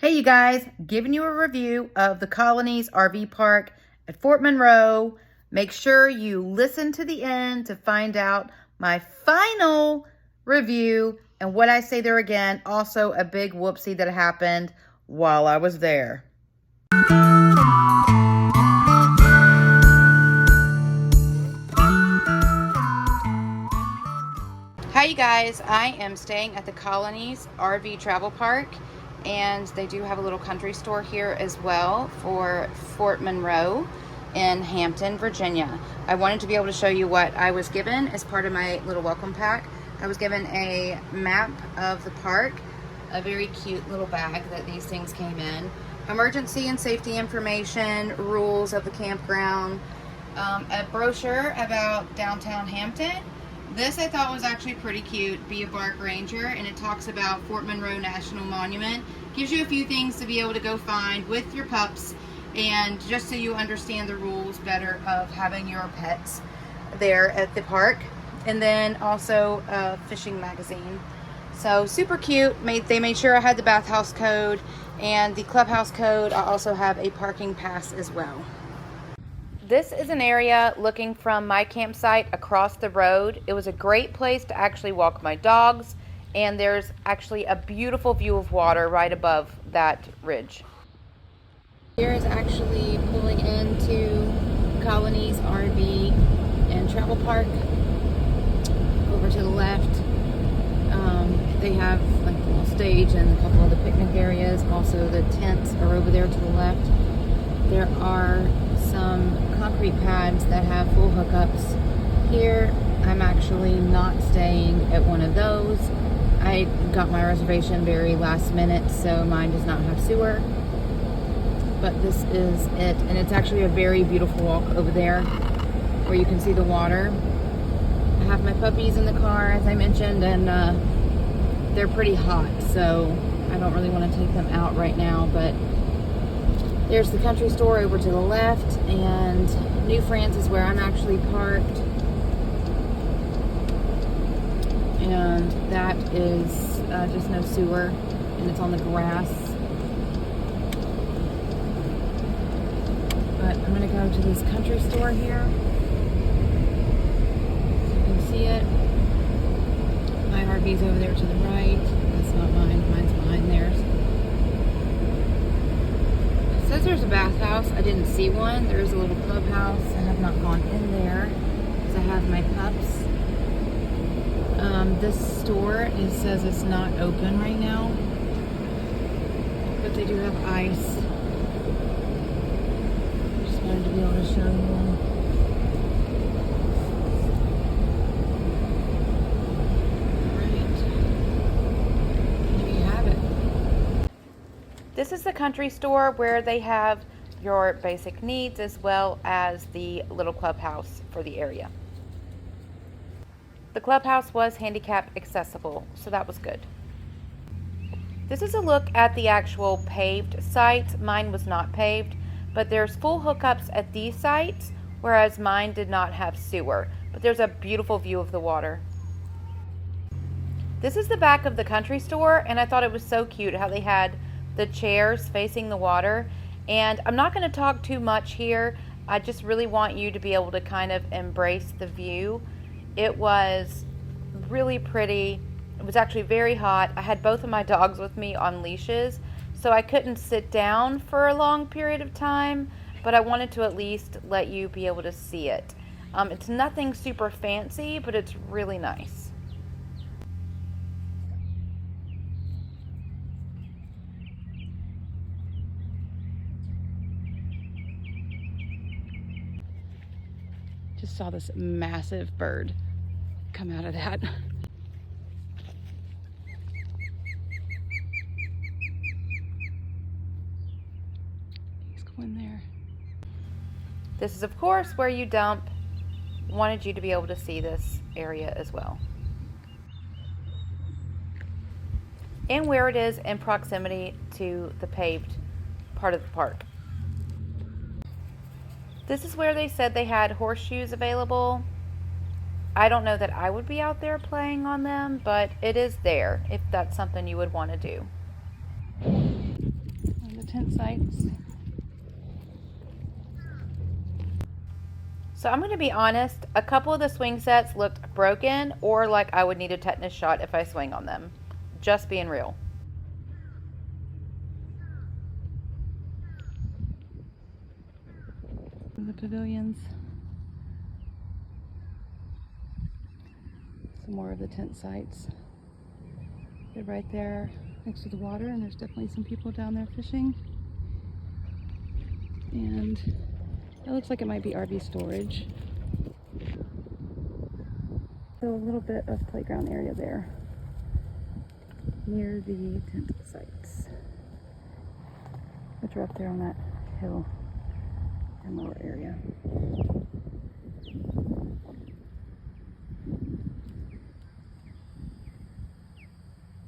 Hey you guys, giving you a review of the Colonies RV Park at Fort Monroe. Make sure you listen to the end to find out my final review and what I say there again. Also a big whoopsie that happened while I was there. Hi you guys, I am staying at the Colonies RV Travel Park, and they do have a little country store here as well for Fort Monroe in Hampton, Virginia. I wanted to be able to show you what I was given as part of my little welcome pack. I was given a map of the park, a very cute little bag that these things came in, emergency and safety information, rules of the campground, a brochure about downtown Hampton. This I thought was actually pretty cute, Be a Bark Ranger, and it talks about Fort Monroe National Monument. Gives you a few things to be able to go find with your pups, and just so you understand the rules better of having your pets there at the park. And then also a fishing magazine. So super cute. They made sure I had the bathhouse code and the clubhouse code. I also have a parking pass as well. This is an area looking from my campsite across the road. It was a great place to actually walk my dogs, and there's actually a beautiful view of water right above that ridge. Here is actually pulling into Colonies RV and Travel Park. Over to the left, they have like a little stage and a couple of the picnic areas. Also the tents are over there to the left. There are some concrete pads that have full hookups. Here, I'm actually not staying at one of those. I got my reservation very last minute, so mine does not have sewer. But this is it, and it's actually a very beautiful walk over there where you can see the water. I have my puppies in the car, as I mentioned, and they're pretty hot, so I don't really want to take them out right now, but there's the country store over to the left, and New France is where I'm actually parked. And that is just no sewer, and it's on the grass. But I'm going to go to this country store here. So you can see it. My RV's over there to the right. That's not mine. Mine's behind theirs. It says there's a bathhouse. I didn't see one. There's a little clubhouse. I have not gone in there because I have my pups. This store, it says it's not open right now, but they do have ice. Just wanted to be able to show you. This is the country store where they have your basic needs as well as the little clubhouse for the area. The clubhouse was handicap accessible, so that was good. This is a look at the actual paved sites. Mine was not paved, but there's full hookups at these sites, whereas mine did not have sewer. But there's a beautiful view of the water. This is the back of the country store, and I thought it was so cute how they had the chairs facing the water. And I'm not going to talk too much here. I just really want you to be able to kind of embrace the view. It was really pretty. It was actually very hot. I had both of my dogs with me on leashes, so I couldn't sit down for a long period of time, but I wanted to at least let you be able to see it. It's nothing super fancy, but it's really nice. Just saw this massive bird come out of that. He's going there. This is, of course, where you dump. Wanted you to be able to see this area as well. And where it is in proximity to the paved part of the park. This is where they said they had horseshoes available. I don't know that I would be out there playing on them, but it is there if that's something you would want to do. tent sites. So I'm going to be honest, a couple of the swing sets looked broken or like I would need a tetanus shot if I swing on them. Just being real. The pavilions. Some more of the tent sites. They're right there next to the water, and there's definitely some people down there fishing. And it looks like it might be RV storage. So a little bit of playground area there near the tent sites, which are up there on that hill and lower area.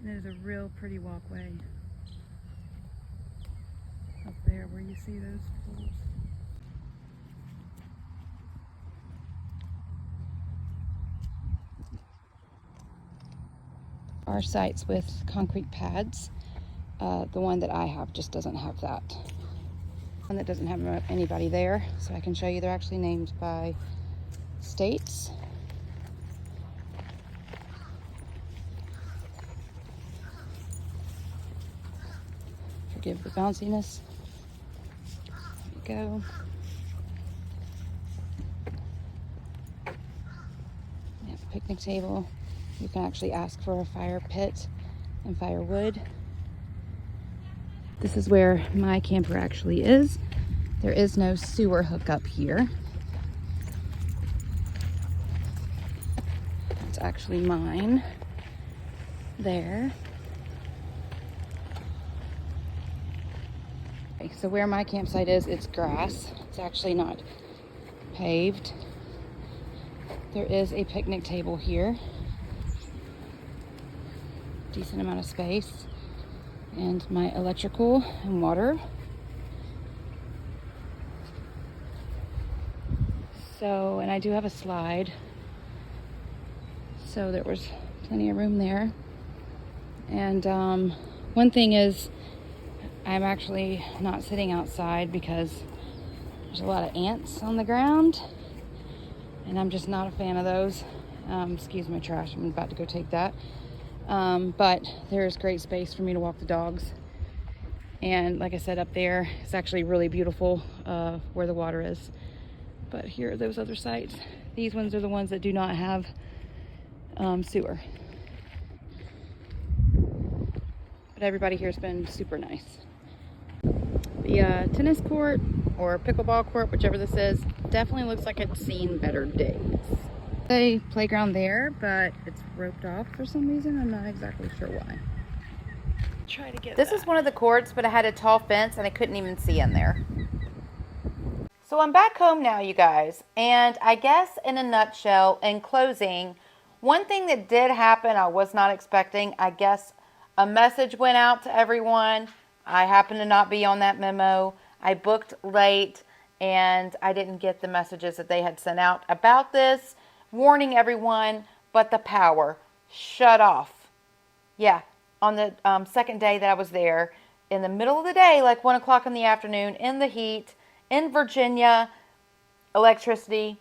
There's a real pretty walkway up there where you see those poles. Our sites with concrete pads, the one that I have just doesn't have that. One that doesn't have anybody there, so I can show you they're actually named by states. Forgive the bounciness. There you go. We have a picnic table. You can actually ask for a fire pit and firewood. This is where my camper actually is. There is no sewer hookup here. It's actually mine there. Okay, so where my campsite is, it's grass. It's actually not paved. There is a picnic table here. Decent amount of space. And my electrical and water. So, and I do have a slide. So there was plenty of room there. And one thing is, I'm actually not sitting outside because there's a lot of ants on the ground. And I'm just not a fan of those. Excuse my trash, I'm about to go take that. But there's great space for me to walk the dogs. And like I said, up there, it's actually really beautiful where the water is. But here are those other sites. These ones are the ones that do not have sewer. But everybody here has been super nice. The tennis court or pickleball court, whichever this is, definitely looks like it's seen better days. A playground there, but it's roped off for some reason. I'm not exactly sure why. Try to get this is one of the courts, but it had a tall fence and I couldn't even see in there. So I'm back home now, you guys, and I guess in a nutshell, in closing, one thing that did happen I was not expecting, I guess a message went out to everyone. I happened to not be on that memo. I booked late and I didn't get the messages that they had sent out about this, warning everyone, but the power shut off. Yeah, on the second day that I was there, in the middle of the day, like 1 o'clock in the afternoon, in the heat, in Virginia, electricity,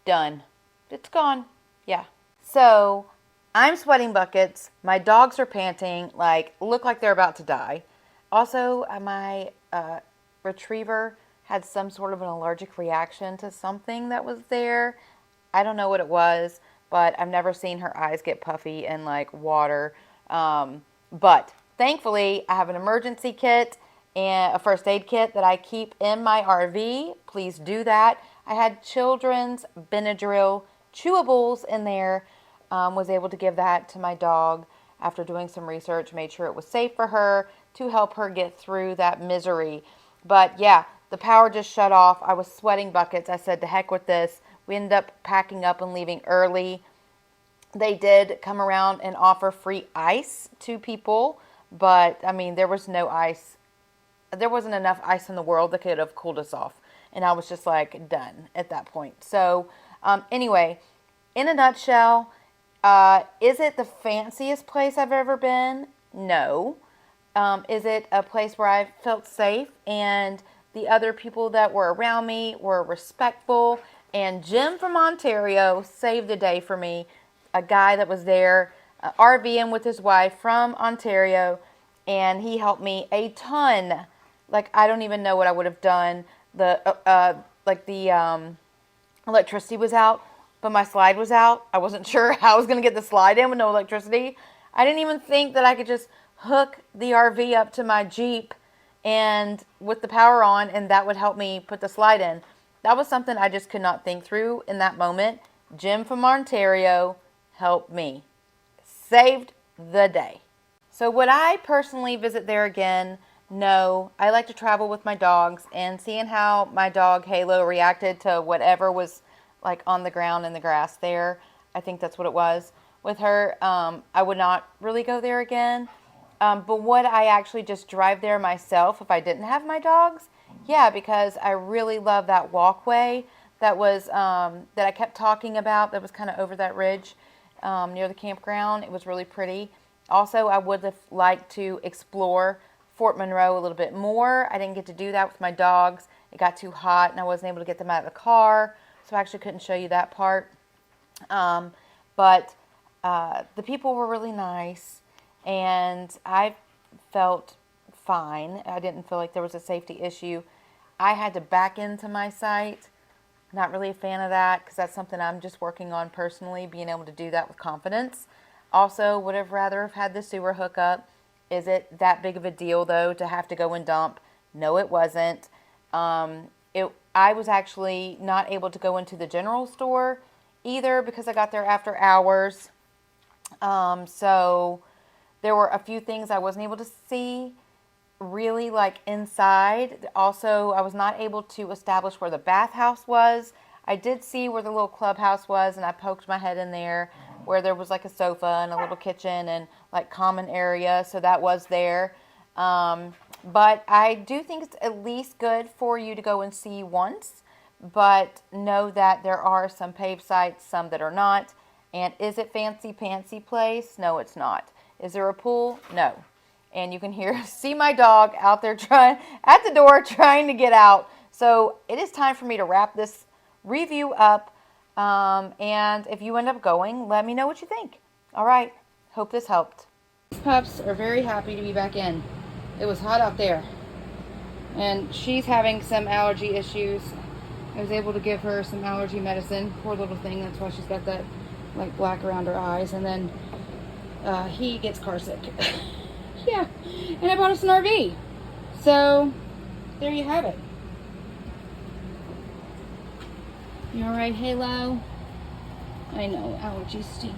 done. It's gone. Yeah. So I'm sweating buckets. My dogs are panting, look like they're about to die. Also, my retriever had some sort of an allergic reaction to something that was there. I don't know what it was, but I've never seen her eyes get puffy and like water. But thankfully, I have an emergency kit and a first aid kit that I keep in my RV. Please do that. I had children's Benadryl chewables in there. Was able to give that to my dog after doing some research, made sure it was safe for her to help her get through that misery. But yeah, the power just shut off. I was sweating buckets. I said, to heck with this. We ended up packing up and leaving early. They did come around and offer free ice to people, but I mean, there was no ice. There wasn't enough ice in the world that could have cooled us off. And I was just like done at that point. So anyway, in a nutshell, is it the fanciest place I've ever been? No. Is it a place where I felt safe and the other people that were around me were respectful? And Jim from Ontario saved the day for me. A guy that was there RVing with his wife from Ontario, and he helped me a ton. Like, I don't even know what I would have done. The electricity was out, but my slide was out. I wasn't sure how I was going to get the slide in with no electricity. I didn't even think that I could just hook the RV up to my Jeep and with the power on, and that would help me put the slide in. That was something I just could not think through in that moment. Jim from Ontario helped me. Saved the day. So would I personally visit there again? No. I like to travel with my dogs, and seeing how my dog Halo reacted to whatever was like on the ground in the grass there, I think that's what it was with her. I would not really go there again. But would I actually just drive there myself if I didn't have my dogs? Yeah, because I really love that walkway that was that I kept talking about, that was kind of over that ridge near the campground. It was really pretty. Also, I would have liked to explore Fort Monroe a little bit more. I didn't get to do that with my dogs. It got too hot and I wasn't able to get them out of the car, so I actually couldn't show you that part. But the people were really nice, and I felt fine. I didn't feel like there was a safety issue. I had to back into my site. Not really a fan of that, because that's something I'm just working on personally, being able to do that with confidence. Also, would have rather have had the sewer hookup. Is it that big of a deal, though, to have to go and dump? No, it wasn't. I was actually not able to go into the general store either because I got there after hours. So there were a few things I wasn't able to see really like inside. Also, I was not able to establish where the bathhouse was. I did see where the little clubhouse was, and I poked my head in there where there was like a sofa and a little kitchen and like common area, so that was there. But I do think it's at least good for you to go and see once, but know that there are some paved sites, some that are not. And is it fancy pantsy place? No, it's not. Is there a pool? No. And you can see my dog out there at the door trying to get out. So it is time for me to wrap this review up. And if you end up going, let me know what you think. All right. Hope this helped. These pups are very happy to be back in. It was hot out there. And she's having some allergy issues. I was able to give her some allergy medicine. Poor little thing. That's why she's got that like black around her eyes. And then he gets car sick. Yeah, and I bought us an RV. So, there you have it. You alright, Halo? I know, allergies stink.